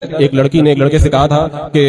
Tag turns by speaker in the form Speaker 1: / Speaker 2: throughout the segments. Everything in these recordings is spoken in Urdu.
Speaker 1: ایک لڑکی نے ایک لڑکے سے کہا تھا کہ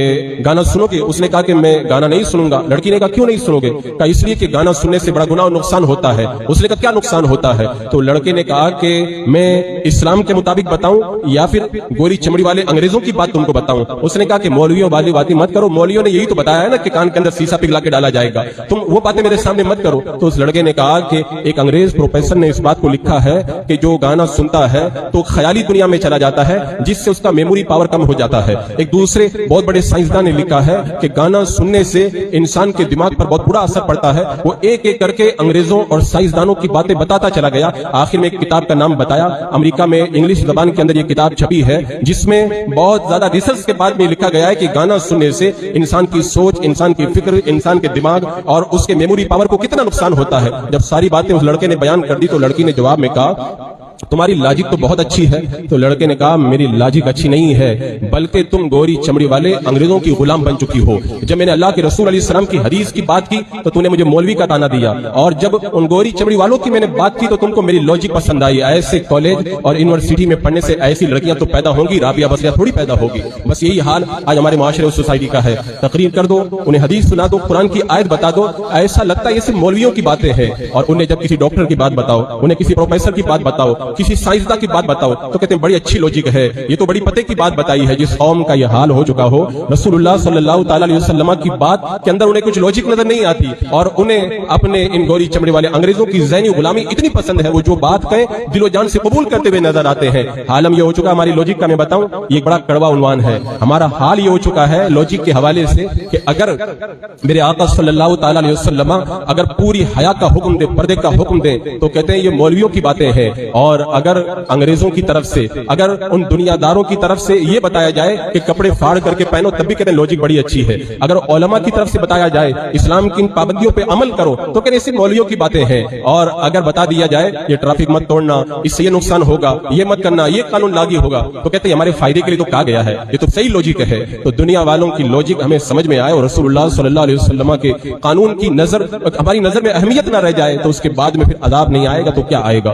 Speaker 1: گانا سنو گے؟ اس نے کہا کہ میں گانا نہیں سنوں گا۔ لڑکی نے کہا کیوں نہیں سنو گے؟ کہا اس لیے کہ گانا سننے سے بڑا گناہ اور نقصان ہوتا ہے۔ اس نے کہا کیا نقصان ہوتا ہے؟ تو لڑکے نے کہا کہ میں اسلام کے مطابق بتاؤں یا پھر گوری چمڑی والے انگریزوں کی بات تم کو بتاؤں؟ اس نے کہا کہ مولویوں والی باتیں مت کرو، مولویوں نے یہی تو بتایا ہے نا کہ کان کے اندر سیسا پگھلا کے ڈالا جائے گا، تم وہ باتیں میرے سامنے مت کرو۔ تو اس لڑکے نے کہا کہ ایک انگریز پروفیسر نے اس بات کو لکھا ہے کہ جو گانا سنتا ہے تو خیالی دنیا میں چلا جاتا ہے جس سے اس کا میموری پاور کم ہو جاتا ہے۔ ایک دوسرے بہت بڑے سائنسدان نے لکھا ہے کہ گانا سننے سے انسان کے دماغ پر بہت برا اثر پڑتا ہے۔ وہ ایک ایک کر کے انگریزوں اور سائنسدانوں کی باتیں بتاتا چلا گیا، آخر میں ایک کتاب کا نام بتایا۔ امریکہ میں انگلش زبان کے اندر یہ کتاب چھپی ہے جس میں بہت زیادہ ریسرچ کے بعد میں لکھا گیا ہے کہ گانا سننے سے انسان کی سوچ، انسان کی فکر، انسان کے دماغ اور اس کے میموری پاور کو کتنا نقصان ہوتا ہے۔ جب ساری باتیں اس لڑکے نے بیان کر دی تو لڑکی نے جواب میں کہا تمہاری لاجک تو بہت اچھی ہے۔ تو لڑکے نے کہا میری لاجک اچھی نہیں ہے بلکہ تم گوری چمڑی والے انگریزوں کی غلام بن چکی ہو۔ جب میں نے اللہ کے رسول علیہ السلام کی حدیث کی بات کی تو تم نے مجھے مولوی کا تانا دیا، اور جب ان گوری چمڑی والوں کی میں نے بات کی تو تم کو میری لاجک پسند آئی۔ ایسے کالج اور یونیورسٹی میں پڑھنے سے ایسی لڑکیاں تو پیدا ہوں گی، رابعہ بصریہ تھوڑی پیدا ہوگی۔ بس یہی حال آج ہمارے معاشرے اور سوسائٹی کا ہے۔ تقریر کر دو، انہیں حدیث سنا دو، قرآن کی آیت بتا دو، ایسا لگتا ہے یہ صرف مولویوں کی باتیں ہیں، اور انہیں جب کسی ڈاکٹر کی بات بتاؤ، انہیں کسی پروفیسر کی بات بتاؤ، کسی سائنسداں کی بات بتاؤ تو کہتے ہیں بڑی اچھی لوجک ہے، یہ تو بڑی پتے کی بات بتائی ہے۔ جس قوم کا یہ حال ہو چکا ہو، رسول اللہ صلی اللہ تعالی علیہ وسلم کی بات کے اندر انہیں کچھ لوجک نظر نہیں آتی، اور انہیں اپنے ان گوری چمڑی والے انگریزوں کی ذہنی غلامی اتنی پسند ہے، وہ جو بات کہیں دل و جان سے قبول کرتے ہوئے نظر آتے ہیں۔ حالم یہ ہو چکا ہماری لوجک کا، میں بتاؤں یہ ایک بڑا کڑوا عنوان ہے۔ ہمارا حال یہ ہو چکا ہے لوجک کے حوالے سے کہ اگر میرے آقا صلی اللہ تعالی علیہ وسلم اگر پوری حیا کا حکم دے، پردے کا حکم دے، تو کہتے ہیں یہ مولویوں کی باتیں ہیں، اور اگر انگریزوں کی طرف سے، اگر ان دنیا داروں کی طرف سے یہ بتایا جائے کہ کپڑے پھاڑ کر کے پہنو تب بھی کہتے ہیں لوجک بڑی اچھی ہے۔ اگر علماء کی طرف سے بتایا جائے اسلام کی ان پابندیوں پہ عمل کرو تو کہتے ہیں صرف مولویوں کی باتیں ہیں، اور اگر بتا دیا جائے یہ ٹریفک مت توڑنا، اس سے یہ نقصان ہوگا، یہ مت کرنا، یہ قانون لاگو ہوگا، تو کہتے ہیں ہمارے فائدے کے لیے تو کہا گیا ہے، یہ تو صحیح لوجک ہے۔ تو دنیا والوں کی لوجک ہمیں سمجھ میں آئے اور رسول اللہ صلی اللہ علیہ وسلم کے قانون کی نظر ہماری نظر میں اہمیت نہ رہ جائے تو اس کے بعد میں پھر عذاب نہیں آئے گا تو کیا آئے گا۔